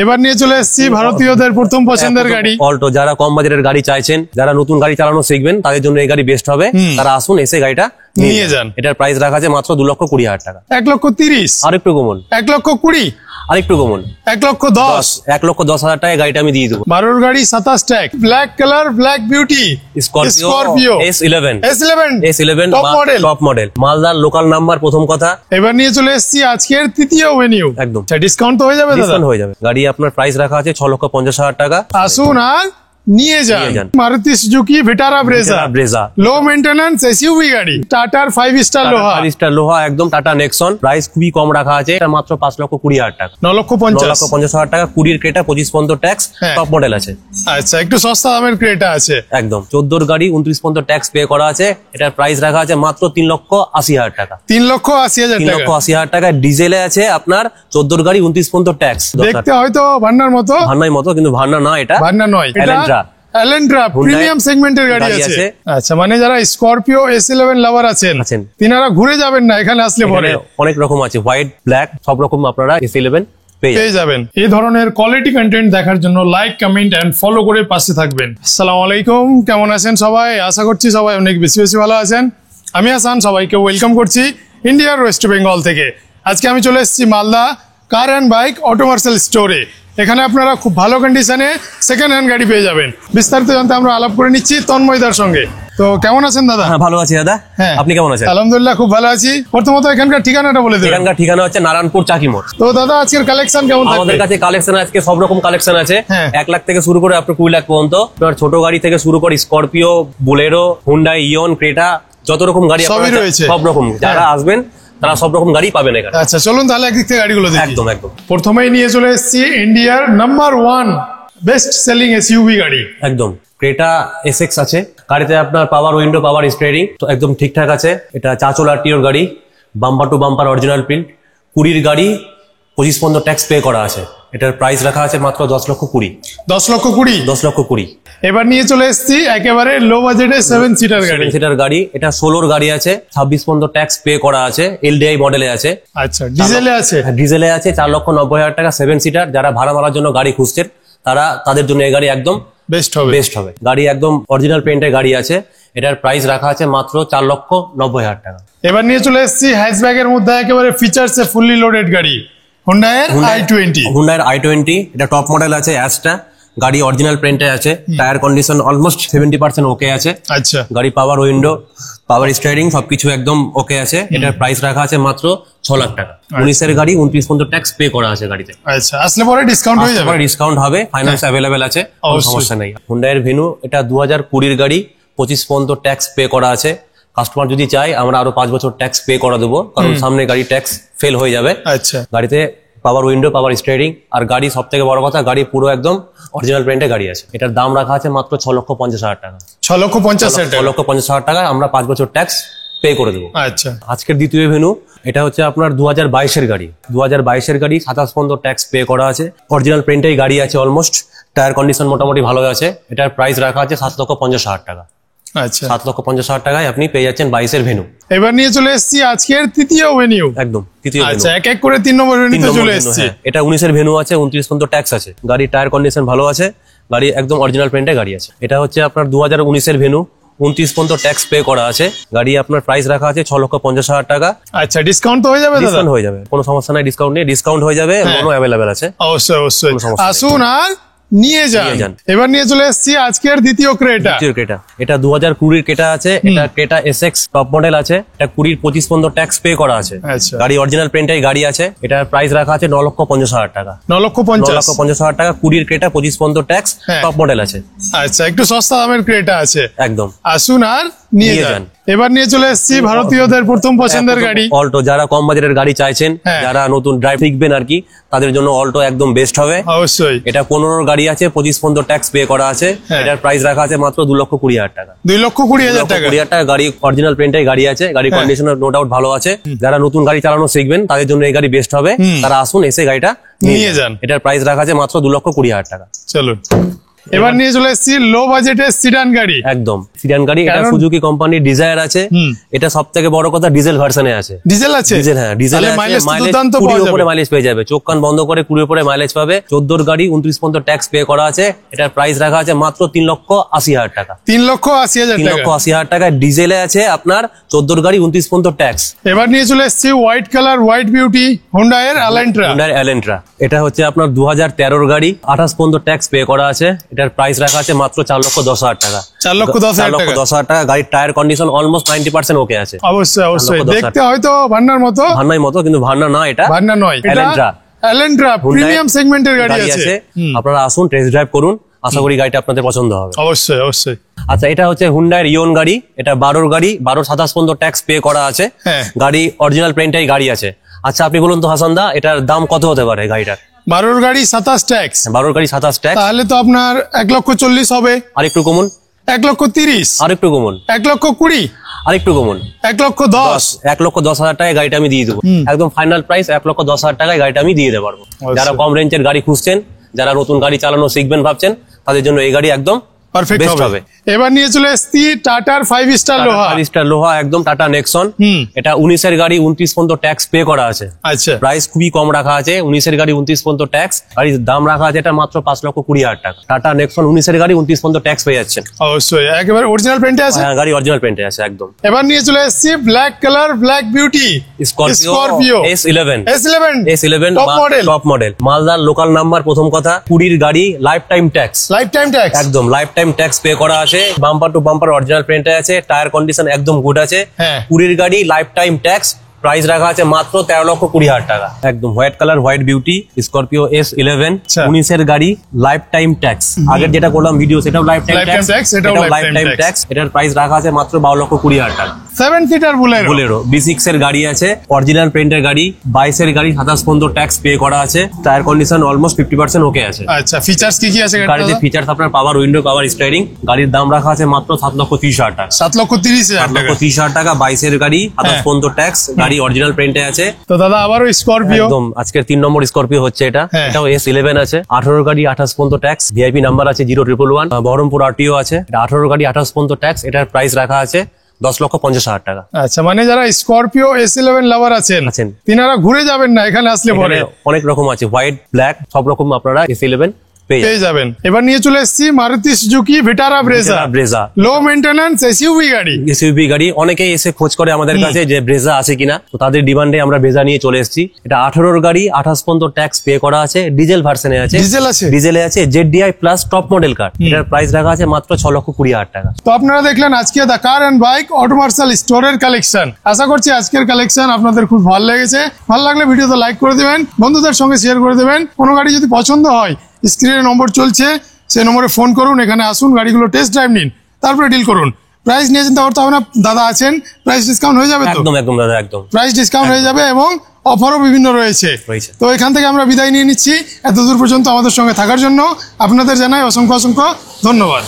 এবার নিয়ে চলে এসেছি ভারতীয়দের প্রথম পছন্দের গাড়ি অল্টো। যারা কম বাজেটের গাড়ি চাইছেন, যারা নতুন গাড়ি চালানো শিখবেন, তাদের জন্য এই গাড়ি বেস্ট হবে। তারা আসুন, এসে গাড়িটা নিয়ে যান। এটার প্রাইস রাখা আছে মাত্র 2,20,000 টাকা। 1,30,000 আর একটু কমন, 1,20,000 আর একটু কমন, 1,10,000 1,10,000 টাকায় গাড়িটা আমি দিয়ে দেবো। 12 গাড়ি 27 tag, black colour, black beauty, Scorpio S11 top model, মালদার লোকাল নাম্বার। প্রথম কথা, এবার নিয়ে চলে এসেছি আজকের তৃতীয় ভেনিউ। একদম ডিসকাউন্ট তো হয়ে যাবে, ডিসকাউন্ট হয়ে যাবে। গাড়ি আপনার প্রাইস রাখা আছে 6,50,000 টাকা। আসুন আর নিয়ে যান। Maruti Suzuki Vitara Brezza, low maintenance SUV গাড়ি, টাটার 5 স্টার লোহা, একদম টাটা নেক্সন। প্রাইস খুবই কম রাখা আছে, এটা মাত্র 5,20,000 টাকা। 9,50,000 টাকা। 20 ক্রেটা, 25 ট্যাক্স, টপ মডেল আছে। আচ্ছা, একটু সস্তা দামের ক্রেটা আছে একদম। 14 গাড়ি 29 ট্যাক্স পে করা আছে। এটার প্রাইস রাখা আছে মাত্র 3,80,000 টাকা। 3,80,000 টাকা। ডিজেলে আছে আপনার 14 গাড়ি 29 ট্যাক্স। দেখতে হয়তো ভান্নার মতো, কিন্তু ভান্না না, এটা ভান্না নয়, এলেন্ট্রা প্রিমিয়াম সেগমেন্টের গাড়ি আছে। আচ্ছা, মানে যারা স্করপিও S11 লাভার আছেন, তিনারা ঘুরে যাবেন না, এখানে আসলে পরে অনেক রকম আছে, হোয়াইট, ব্ল্যাক, সব রকম আপনারা S11 পেয়ে যাবেন। এই ধরনের কোয়ালিটি কন্টেন্ট দেখার জন্য লাইক, কমেন্ট এন্ড ফলো করে পাশে থাকবেন। আসসালামু আলাইকুম, কেমন আছেন সবাই? আশা করছি সবাই অনেক বেশি ভালো আছেন। আমি হাসান, সবাইকে ওয়েলকাম করছি ইন্ডিয়ার ওয়েস্ট বেঙ্গল থেকে। আজকে আমি চলে এসেছি মালদা কার অ্যান্ড বাইক অটোমার্সেল স্টোরে। এখানে আপনারা খুব ভালো কন্ডিশনে সেকেন্ড হ্যান্ড গাড়ি পেয়ে যাবেন। বিস্তারিত জানতে আমরা আলাপ করে নিচ্ছি তন্ময়দার সঙ্গে। তো কেমন আছেন দাদা? ভালো আছি দাদা। হ্যাঁ, আপনি কেমন আছেন? আলহামদুলিল্লাহ, খুব ভালো আছি। প্রথমত এখানকার ঠিকানাটা বলে দেবেন। এখানকার ঠিকানা হচ্ছে নারায়ণপুর চাকিমোড়। তো দাদা, আজকের কালেকশন কেমন থাকবে? আমাদের কাছে কালেকশন আজকে সব রকম কালেকশন আছে। 1 লাখ থেকে শুরু করে আপনার 20 লাখ পর্যন্ত। আপনার ছোট গাড়ি থেকে শুরু করে স্করপিও, বুলেরো, হুন্ডাই, ইয়ন, ক্রেটা, যত রকম গাড়ি সবই রয়েছে। সব রকম যারা আসবেন তারা সব রকম গাড়ি পাবেন এখানে। আচ্ছা, চলুন তাহলে একদিক থেকে গাড়িগুলো দেখি। একদম। প্রথমেই নিয়ে চলে এসেছি ইন্ডিয়ার নাম্বার 1 বেস্ট সেলিং এসইউভি গাড়ি। একদম ক্রেটা এসএক্স আছে। গাড়িতে আপনার পাওয়ার উইন্ডো, পাওয়ার স্টিয়ারিং তো একদম ঠিকঠাক আছে। এটা চাচল আরটিওর গাড়ি, bumper to bumper original print. 20 গাড়ি 25 ট্যাক্স পে করা আছে। এটার প্রাইস রাখা আছে মাত্র 10,20,000। 10,20,000। এবার নিয়ে চলে এসেছি একেবারে লো বাজেটে 7 সিটার গাড়ি। এটা 16 গাড়ি আছে, 26 ট্যাক্স পে করা আছে। এলডিআই মডেলে আছে। আচ্ছা, ডিজেলে আছে? ডিজেলে আছে। 4,90,000 টাকা। 7 সিটার। যারা ভাড়া মারার জন্য গাড়ি খুঁজছেন তাদের জন্য এই গাড়ি একদম বেস্ট হবে। গাড়ি একদম অরিজিনাল পেইন্টের গাড়ি আছে। এটার প্রাইস রাখা আছে মাত্র 4,90,000 টাকা। এবার নিয়ে চলে এসেছি হ্যাচব্যাগের মধ্যে একেবারে ফিচারসে ফুললি লোডেড গাড়ি, হুন্ডাইয়ের i20। এটা টপ মডেল আছে, অ্যাশটা। গাড়ি অরিজিনাল প্রিন্টে আছে। টায়ার কন্ডিশন অলমোস্ট 70% ওকে আছে। আচ্ছা, গাড়ি পাওয়ার উইন্ডো, পাওয়ার স্টিয়ারিং সবকিছু একদম ওকে আছে। এটার প্রাইস রাখা আছে মাত্র 6 লাখ টাকা। 19 এর গাড়ি 29 ট্যাক্স পে করা আছে গাড়িতে। আচ্ছা, আসলে পরে ডিসকাউন্ট হয়ে যাবে? ডিসকাউন্ট হবে, ফাইন্যান্স অ্যাভেলেবেল আছে, কোনো সমস্যা নেই। হুন্ডাইয়ের ভেনু, এটা 2020 গাড়ি, 25 ট্যাক্স পে করা আছে। কাস্টমার যদি চায় আমরা আরো 5 বছর ট্যাক্স পে করা দেবো, কারণ সামনে গাড়ি ট্যাক্স ফেল হয়ে যাবে। আচ্ছা, গাড়িতে পাওয়ার উইন্ডো, পাওয়ার স্টিয়ারিং, আর গাড়ি সব থেকে বড় কথা গাড়ি পুরো একদম অরিজিনাল প্রিন্টে গাড়ি আছে। এটার দাম রাখা আছে মাত্র 6,50,000 টাকা। 6,50,000 টাকা। আমরা 5 বছর ট্যাক্স পে করে দেবো। আচ্ছা, আজকের দ্বিতীয় ভেনু, এটা হচ্ছে আপনার 2022 গাড়ি। 2022 গাড়ি, 27 ট্যাক্স পে করা আছে। অরিজিনাল প্রিন্টেই গাড়ি আছে অলমোস্ট। টায়ার কন্ডিশন মোটামুটি ভালো আছে। এটার প্রাইস রাখা আছে 7,50,000 টাকা। আচ্ছা, 7,50,000 টাকায় আপনি পেয়ে যাচ্ছেন 22 ভেনু। এবার নিয়ে চলে এসেছি আজকের তৃতীয় ভেনু। একদম তৃতীয়। আচ্ছা, এক এক করে 3 নম্বর ভেনুতে চলে এসেছি। এটা 19 ভেনু আছে, 29 ট্যাক্স আছে। গাড়ি টায়ার কন্ডিশন ভালো আছে। গাড়ি একদম অরিজিনাল প্রিন্টে গাড়ি আছে। এটা হচ্ছে আপনার 2019 ভেনু, 29 ট্যাক্স পে করা আছে। গাড়ি আপনার প্রাইস রাখা আছে 6,50,000 টাকা। আচ্ছা, ডিসকাউন্ট তো হয়ে যাবে? ডিসকাউন্ট হয়ে যাবে, কোনো সমস্যা নাই। ডিসকাউন্ট হয়ে যাবে, লোনও অ্যাভেলেবেল আছে। অবশ্যই। আসুন আর নিয়ে যান। এবার নিয়ে চলে এসেছি আজকের দ্বিতীয় ক্রেটা। এটা 2020 ক্রেটা আছে। এটা ক্রেটা এসএক্স টপ মডেল আছে। এটা 25 ট্যাক্স পে করা আছে। গাড়ি অরিজিনাল প্রিন্টের গাড়ি আছে। এটার প্রাইস রাখা আছে 9,50,000 টাকা। 9,50,000 টাকা। 20 ক্রেটা, 25 ট্যাক্স, টপ মডেল আছে। আচ্ছা, একটু সস্তা দামের ক্রেটা আছে। একদম। আসুন আর নিয়ে যান। এবার নিয়ে চলে এসেছি ভারতীয়দের প্রথম পছন্দের গাড়ি, অল্টো। যারা কম বাজেটের গাড়ি চাইছেন, যারা নতুন ড্রাইভ শিখবেন আর কি, তাদের জন্য অল্টো একদম বেস্ট হবে। অবশ্যই। এটা 15 গাড়ি আছে, 25 ট্যাক্স পে করা আছে। এটার প্রাইস রাখা আছে মাত্র 2,20,000 টাকা। 2,20,000 টাকা। গাড়ি অরিজিনাল প্রিন্টের গাড়ি আছে। গাড়ি কন্ডিশন নো ডাউট ভালো আছে। যারা নতুন গাড়ি চালানো শিখবেন তাদের জন্য এই গাড়ি বেস্ট হবে। তারা আসুন, এসে গাড়িটা নিয়ে যান। এটার প্রাইস রাখা আছে মাত্র 2,20,000 টাকা। চলুন। এবার নিয়ে চলে এসেছি লো বাজেটের সিডান গাড়ি। একদম সিডান গাড়ি, এটা কারণ- সুজুকি কোম্পানির ডিজায়ার আছে। এটা সব থেকে বড় কথা ডিজেল ভার্সনে আছে। ডিজেল আছে? ডিজেল, হ্যাঁ ডিজেল আছে। মাইলেজ মাইলেজ দুর্দান্ত 20 পাওয়া উপরে যাবে। মাইলেজ পেয়ে যাবে, চোখ কান বন্ধ করে 20 উপরে মাইলেজ পাবে। 14 গাড়ি 29 পর্যন্ত ট্যাক্স পে করা আছে। এটার প্রাইস রাখা আছে মাত্র 3,80,000 টাকা। 3,80,000 টাকা। 3,80,000 টাকা ডিজেলে আছে আপনার, 14 গাড়ি 29 পর্যন্ত ট্যাক্স। এবার নিয়ে চলে এসেছি white colour white beauty Honda এর এলান্ট্রা। Hyundai Elantra, এটা হচ্ছে আপনার 2013 গাড়ি, 28 পর্যন্ত ট্যাক্স পে করা আছে। এটার প্রাইস রাখা আছে মাত্র 4,10,000 টাকা। 4,10,000 টাকা। 4,10,000 টাকা। গাড়ির টায়ার কন্ডিশন অলমোস্ট 90% ওকে আছে। অবশ্যই অবশ্যই 4,10,000 দেখতে হয়তো ভান্নার মতো, ভান্নাই মতো, কিন্তু ভান্না না, এটা ভান্না নয়, এটা Elantra। এলান্ট্রা Hyundai প্রিমিয়াম সেগমেন্টের গাড়ি গাড়ি আছে। আছে। আপনারা আসুন, টেস্ট ড্রাইভ করুন, আশা করি গাড়িটা আপনাদের পছন্দ হবে। অবশ্যই অবশ্যই। আচ্ছা, এটা হচ্ছে হুন্ডাই ইয়ন গাড়ি, এটা 12 গাড়ি, 12-27 পর্যন্ত ট্যাক্স পে করা আছে। হ্যাঁ। গাড়ি অরিজিনাল প্রিন্টাই গাড়ি আছে। আচ্ছা আপনি বলুন তো হাসান দা, এটার দাম কত হতে পারে গাড়িটার? 12 গাড়ি 27 ট্যাক্স, 12 গাড়ি 27 ট্যাক্স। তাহলে তো আপনার 1,40,000 হবে। আরেকটু কমুন, 1,30,000, আরেকটু কমুন, 1,20,000, আরেকটু কমুন। 1,10,000। 1,10,000 টাকায় গাড়িটা আমি দিয়ে দেবো। একদম ফাইনাল প্রাইস 1,10,000 টাকায় গাড়িটা আমি দিয়ে দিতে পারবো। যারা কম রেঞ্জের গাড়ি খুঁজছেন, যারা নতুন গাড়ি চালানো শিখবেন ভাবছেন, তাদের জন্য এই গাড়ি একদম পারফেক্ট বেস্ট হবে। হবে। এবার নিয়ে চলে এসেছি টাটার 5 স্টার লোহা। 5 স্টার লোহা, একদম টাটা নেক্সন। এটা 19 এর গাড়ি, 29 পর্যন্ত ট্যাক্স পে করা আছে। আচ্ছা, প্রাইস খুবই কম রাখা আছে, 19 এর গাড়ি 29 পর্যন্ত ট্যাক্স। গাড়ির দাম রাখা আছে এটা মাত্র 5,20,000 টাকা। টাটা নেক্সন 19 এর গাড়ি 29 পর্যন্ত ট্যাক্স পেয়ে যাচ্ছেন। অবশ্যই একেবারে অরিজিনাল প্রিন্টে আছে। হ্যাঁ, গাড়ি অরিজিনাল প্রিন্টে আছে একদম। এবার নিয়ে চলে এসেছি black colour black beauty Scorpio S11। S11 top model. Top model, মালদার লোকাল নাম্বার। প্রথম কথা, 20 গাড়ি, life time tax. Life time tax একদম লাইফ টাইম ট্যাক্স পে করা আছে। বাম্পার টু বাম্পার অরিজিনাল প্রিন্টে আছে, টায়ার কন্ডিশন একদম গুড আছে। হ্যাঁ। 20 গাড়ি, লাইফ টাইম ট্যাক্স। প্রাইস রাখা আছে মাত্র 13,20,000 টাকা। একদম white colour white beauty Scorpio S11, আচ্ছা। 19 এর গাড়ি, লাইফ টাইম ট্যাক্স। আগের যেটা করলাম ভিডিও, সেটাও life time Lifetime tax, tax, এটাও এটাও life lifetime time tax। Tax. এটার প্রাইস রাখা আছে মাত্র 12,20,000 টাকা। 7 সিটার বুলেরো। বুলেরো B6 এর গাড়ি আছে, অরিজিনাল প্রিন্টের গাড়ি, 22 এর গাড়ি, 27 পর্যন্ত ট্যাক্স পে করা আছে। টায়ার কন্ডিশন অলমোস্ট 50% ওকে আছে। আচ্ছা, ফিচার্স কি কি আছে গাড়িতে গাড়িতে? ফিচার্স আপনার পাওয়ার উইন্ডো, পাওয়ার স্টিয়ারিং। গাড়ির দাম রাখা আছে মাত্র 7,30,000 টাকা। 7,30,000 টাকা। 7,30,000 টাকা। 22 এর গাড়ি, 27 হ্যাঁ। পর্যন্ত ট্যাক্স। গাড়ি অরিজিনাল প্রিন্টে আছে। তো দাদা আবারও স্করপিও। একদম আজকের 3 নম্বর স্করপিও হচ্ছে এটা। হ্যাঁ। এটাও S11 আছে, 18 গাড়ি, 28 পর্যন্ত ট্যাক্স। ভিআইপি নাম্বার আছে 01111। বহরমপুর RTO আছে। এটা 18 গাড়ি, 28 পর্যন্ত ট্যাক্স। এটার প্রাইস রাখা আছে 10,50,000 টাকা। আচ্ছা, মানে যারা স্করপিও S11 লাভার আছেন, আছেন। তিনারা ঘুরে যাবেন না, এখানে আসলে পরে এখানে অনেক রকম আছে, হোয়াইট, ব্ল্যাক, সব রকম আপনারা S11 পেয়ে পেয়ে যাবেন। এবার নিয়ে চলে এসেছি Maruti Suzuki Vitara Brezza. Brezza low maintenance SUV গাড়ি। এসইউভি গাড়ি। অনেকেই এসে খোঁজ করে আমাদের কাছে যে ব্রেজা আছে কিনা, তো তাদের ডিমান্ডে আমরা ব্রেজা নিয়ে চলে এসেছি। এটা 18 গাড়ি, 28 পর্যন্ত ট্যাক্স পে করা আছে। ডিজেল ভার্সনে আছে। ডিজেল আছে? ডিজেলে আছে। ZDI প্লাস টপ মডেল কার। এটার প্রাইস রাখা আছে মাত্র 6,20,000 টাকা। তো আপনারা দেখলেন আজকে দা কার এন্ড বাইক অটোমার্শাল স্টোরের কালেকশন। আশা করছি আজকের কালেকশন আপনাদের খুব ভালো লেগেছে। ভালো লাগলে ভিডিওতে লাইক করে দিবেন, বন্ধুদের সঙ্গে শেয়ার করে দিবেন। কোনো গাড়ি যদি পছন্দ হয়, স্ক্রিনে নম্বর চলছে, সেই নম্বরে ফোন করুন, এখানে আসুন, গাড়িগুলো টেস্ট ড্রাইভ নিন, তারপরে ডিল করুন। প্রাইস নিয়ে চিন্তা করতে হবে না, দাদা আছেন, প্রাইস ডিসকাউন্ট হয়ে যাবে তো? একদম একদম দাদা, একদম প্রাইস ডিসকাউন্ট হয়ে যাবে এবং অফারও বিভিন্ন রয়েছে। রয়েছে। তো এখান থেকে আমরা বিদায় নিয়ে নিচ্ছি। এত দূর পর্যন্ত আমাদের সঙ্গে থাকার জন্য আপনাদের জানাই অসংখ্য অসংখ্য ধন্যবাদ।